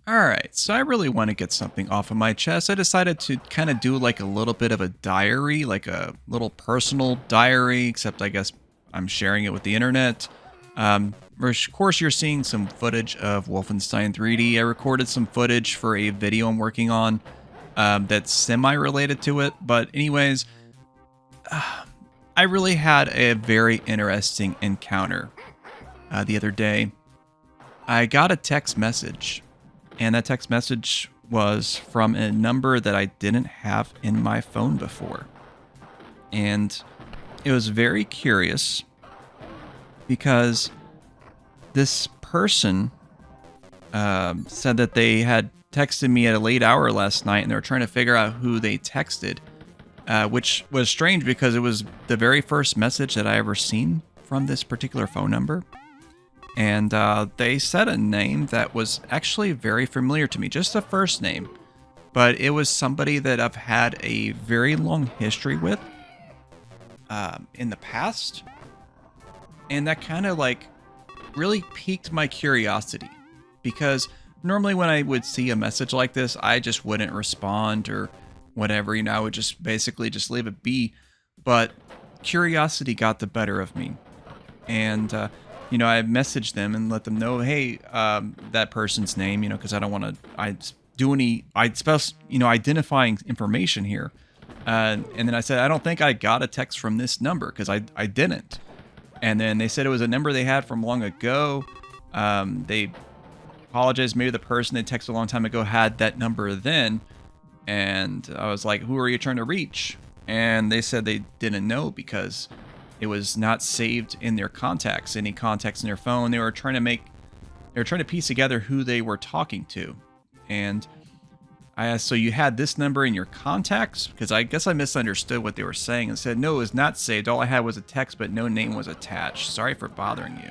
Alright, so I really want to get something off of my chest. I decided to kind of do like a little bit of a diary, like a little personal diary, except I guess I'm sharing it with the internet. Of course, you're seeing some footage of Wolfenstein 3D. I recorded some footage for a video I'm working on that's semi-related to it. But anyways, I really had a very interesting encounter the other day. I got a text message, and that text message was from a number that I didn't have in my phone before. And it was very curious because this person said that they had texted me at a late hour last night and they were trying to figure out who they texted, which was strange because it was the very first message that I ever seen from this particular phone number. And they said a name that was actually very familiar to me, just the first name. But it was somebody that I've had a very long history with in the past. And that kind of like really piqued my curiosity. Because normally when I would see a message like this, I just wouldn't respond or whatever. I would just basically just leave it be. But curiosity got the better of me. And I messaged them and let them know, hey, that person's name, because I don't want to, identifying information here. And then I said, I don't think I got a text from this number because I didn't. And then they said it was a number they had from long ago. They apologized. Maybe the person they texted a long time ago had that number then. And I was like, who are you trying to reach? And they said they didn't know because it was not saved in their contacts, any contacts in their phone. They were trying to piece together who they were talking to. And I asked, so you had this number in your contacts? Because I guess I misunderstood what they were saying and said, no, it was not saved. All I had was a text, but no name was attached. Sorry for bothering you.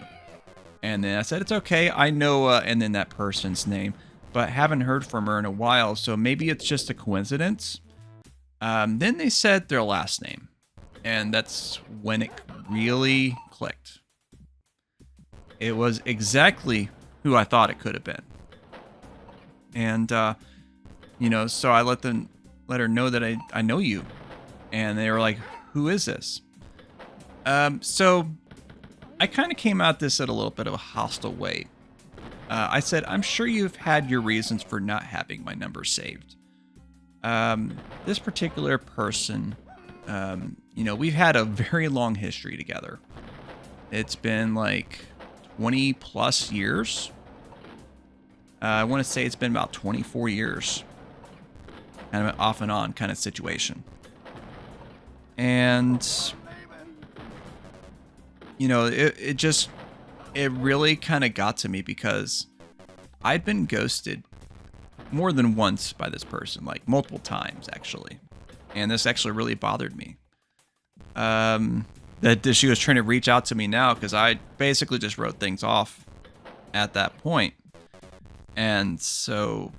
And then I said, it's okay. I know, and then that person's name, but haven't heard from her in a while. So maybe it's just a coincidence. Then they said their last name. And that's when it really clicked. It was exactly who I thought it could have been. And, so I let her know that I know you. And they were like, who is this? So I kind of came at this at a little bit of a hostile way. I said, I'm sure you've had your reasons for not having my number saved. This particular person, we've had a very long history together. It's been like 20 plus years. I want to say it's been about 24 years. Kind of an off and on kind of situation. And, it really kind of got to me because I'd been ghosted more than once by this person, like multiple times actually. And this actually really bothered me. That she was trying to reach out to me now because I basically just wrote things off at that point. And so,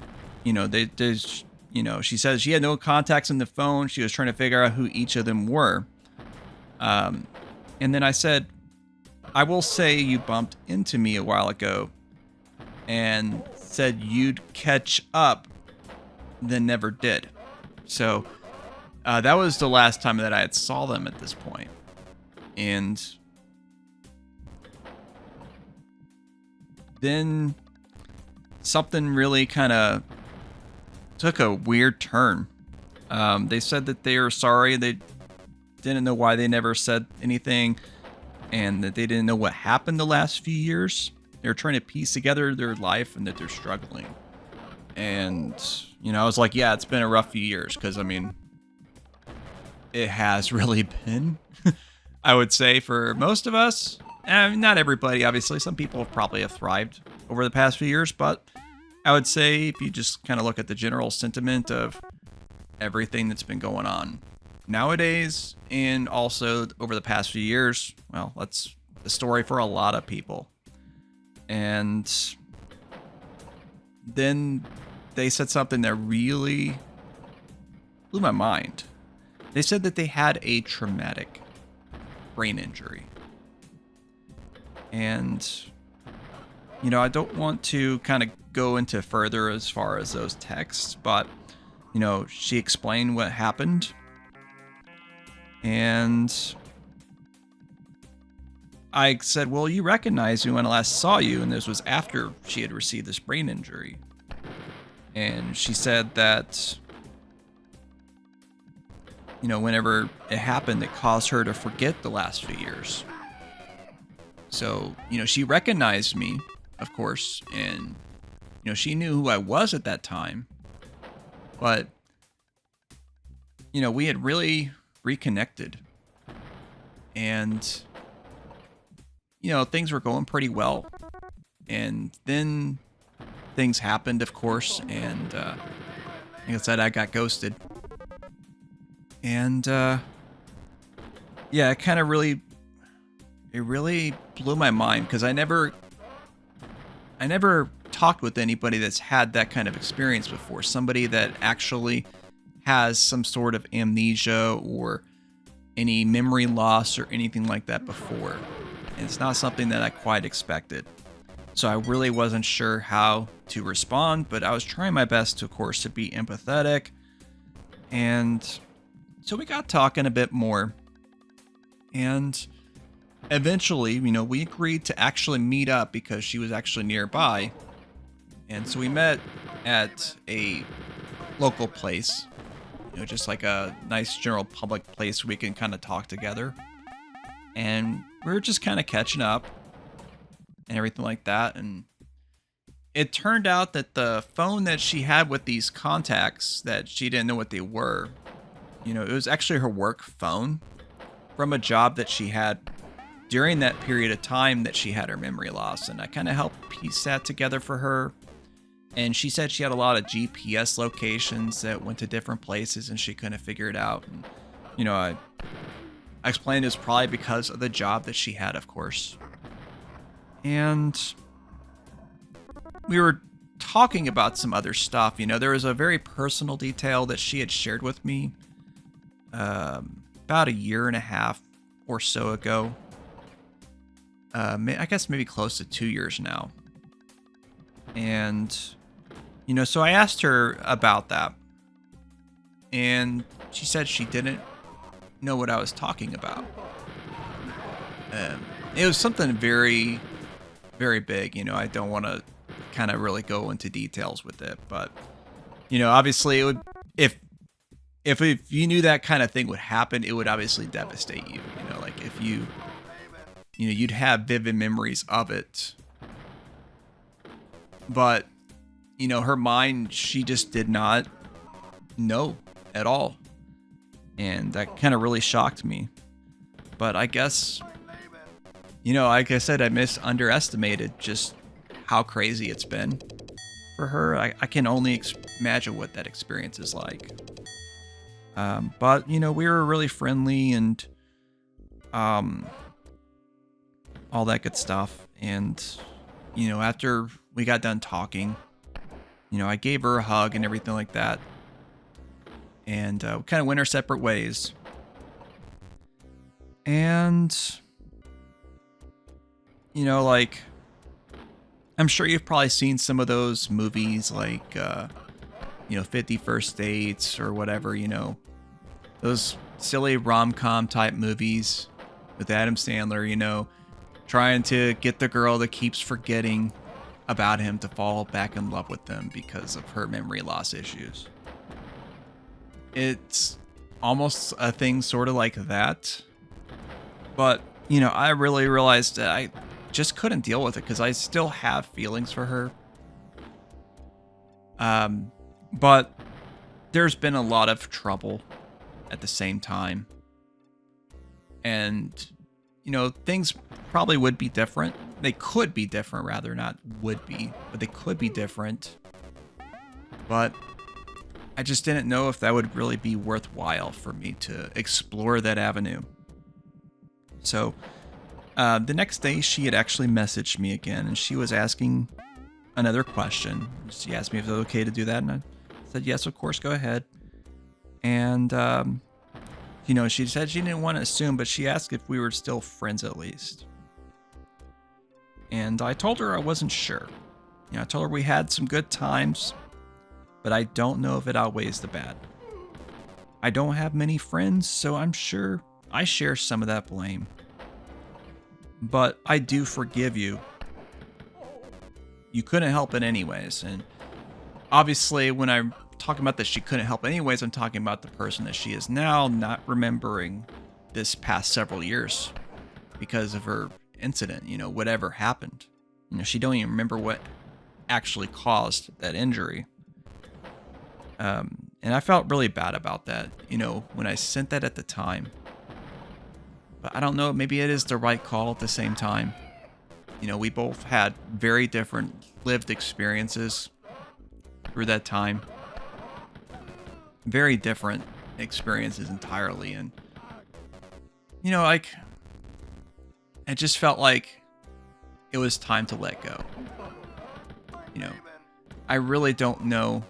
she says she had no contacts in the phone. She was trying to figure out who each of them were. And then I said, I will say you bumped into me a while ago and said you'd catch up, then never did. So that was the last time that I had saw them at this point. And then something really kind of took a weird turn. They said that they were sorry. They didn't know why they never said anything and that they didn't know what happened the last few years. They're trying to piece together their life and that they're struggling. And, I was like, yeah, it's been a rough few years because, it has really been, I would say, for most of us. Not everybody, obviously. Some people probably have thrived over the past few years, but I would say if you just kind of look at the general sentiment of everything that's been going on nowadays and also over the past few years, well, that's the story for a lot of people. And then they said something that really blew my mind. They said that they had a traumatic brain injury. And, I don't want to kind of go into further as far as those texts, but, she explained what happened. And I said, well, you recognize me when I last saw you. And this was after she had received this brain injury. And she said that, whenever it happened, it caused her to forget the last few years. So, she recognized me, of course, and, she knew who I was at that time. But, we had really reconnected. And, things were going pretty well. And then things happened, of course, and, like I said, I got ghosted. And, yeah, it kind of really blew my mind, because I never talked with anybody that's had that kind of experience before. Somebody that actually has some sort of amnesia or any memory loss or anything like that before. And it's not something that I quite expected. So I really wasn't sure how to respond, but I was trying my best, of course, to be empathetic. And so we got talking a bit more. And eventually, we agreed to actually meet up because she was actually nearby. And so we met at a local place, just like a nice general public place where we can kind of talk together. And we were just kind of catching up and everything like that. And it turned out that the phone that she had with these contacts that she didn't know what they were, it was actually her work phone from a job that she had during that period of time that she had her memory loss. And I kind of helped piece that together for her. And she said she had a lot of GPS locations that went to different places and she couldn't figure it out. And, I explained it was probably because of the job that she had, of course. And we were talking about some other stuff. There was a very personal detail that she had shared with me about a year and a half or so ago. I guess maybe close to 2 years now. And, so I asked her about that. And she said she didn't know what I was talking about. It was something very, very big. I don't want to kind of really go into details with it. But, obviously it would, if you knew that kind of thing would happen, it would obviously devastate you. Like if you'd have vivid memories of it. But, her mind, she just did not know at all. And that kind of really shocked me. But I guess, like I said, I underestimated just how crazy it's been for her. I can only imagine what that experience is like. But, we were really friendly and all that good stuff. And, after we got done talking, I gave her a hug and everything like that. And we kind of went our separate ways. And, like, I'm sure you've probably seen some of those movies like, 50 First Dates or whatever, those silly rom-com type movies with Adam Sandler, trying to get the girl that keeps forgetting about him to fall back in love with them because of her memory loss issues. It's almost a thing sort of like that. But, I really realized that I just couldn't deal with it because I still have feelings for her. But there's been a lot of trouble at the same time. And, things probably would be different. They could be different, rather, not would be, but they could be different. But I just didn't know if that would really be worthwhile for me to explore that avenue. So the next day, she had actually messaged me again, and she was asking another question. She asked me if it was okay to do that, and I said, yes, of course, go ahead. And, she said she didn't want to assume, but she asked if we were still friends at least. And I told her I wasn't sure. I told her we had some good times, but I don't know if it outweighs the bad. I don't have many friends, so I'm sure I share some of that blame. But I do forgive you. You couldn't help it anyways. And obviously, when I'm talking about that she couldn't help anyways, I'm talking about the person that she is now, not remembering this past several years because of her incident, whatever happened. She don't even remember what actually caused that injury. And I felt really bad about that, when I sent that at the time. But I don't know, maybe it is the right call at the same time. We both had very different lived experiences through that time. Very different experiences entirely. And, it just felt like it was time to let go. I really don't know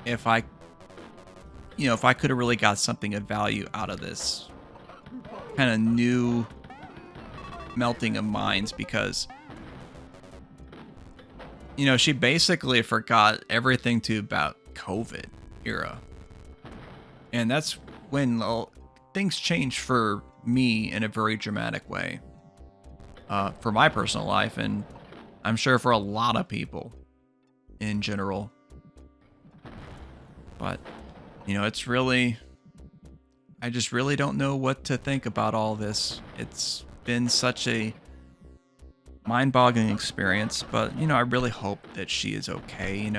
if I could have really got something of value out of this kind of new melting of minds, because she basically forgot everything about COVID era, and that's when things changed for me in a very dramatic way, for my personal life, and I'm sure for a lot of people in general. But it's really, I just really don't know what to think about all this. It's been such a mind-boggling experience, but I really hope that she is okay.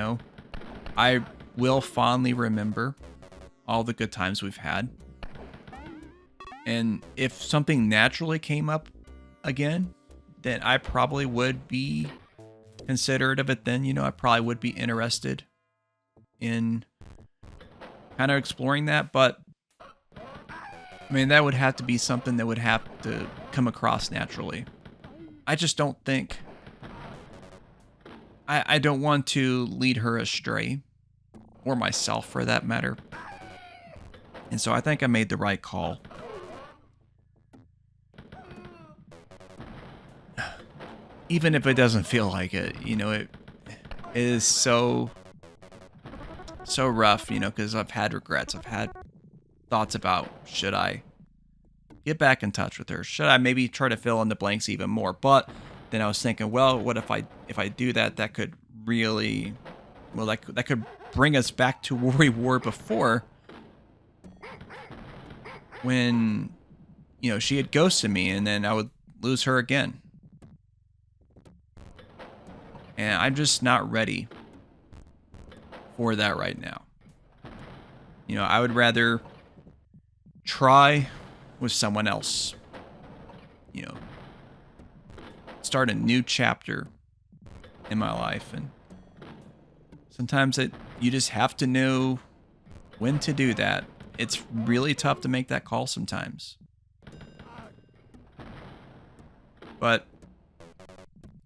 I will fondly remember all the good times we've had, and if something naturally came up again, then I probably would be considerate of it. Then I probably would be interested in kind of exploring that. But I mean, that would have to be something that would have to come across naturally. I just don't think, I don't want to lead her astray, or myself for that matter. And so I think I made the right call. Even if it doesn't feel like it, it is so rough, because I've had regrets. I've had thoughts about, should I get back in touch with her? Should I maybe try to fill in the blanks even more? But then I was thinking, well, what if I do that? That could really, that could bring us back to where we were before, when she had ghosted me, and then I would lose her again. And I'm just not ready for that right now. I would rather try with someone else. Start a new chapter in my life. And sometimes you just have to know when to do that. It's really tough to make that call sometimes. But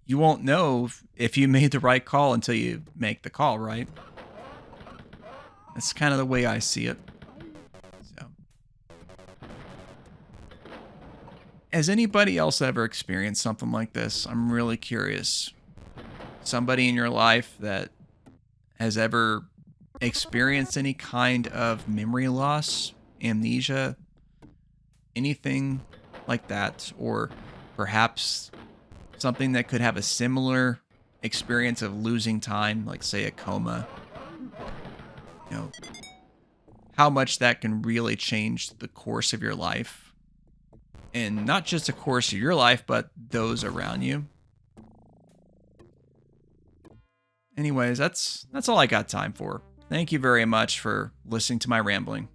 you won't know if you made the right call until you make the call, right? That's kind of the way I see it. So, has anybody else ever experienced something like this? I'm really curious. Somebody in your life that has ever experienced any kind of memory loss, amnesia, anything like that, or perhaps something that could have a similar experience of losing time, like say a coma. How much that can really change the course of your life, and not just the course of your life, but those around you. Anyways, that's all I got time for. Thank you very much for listening to my rambling.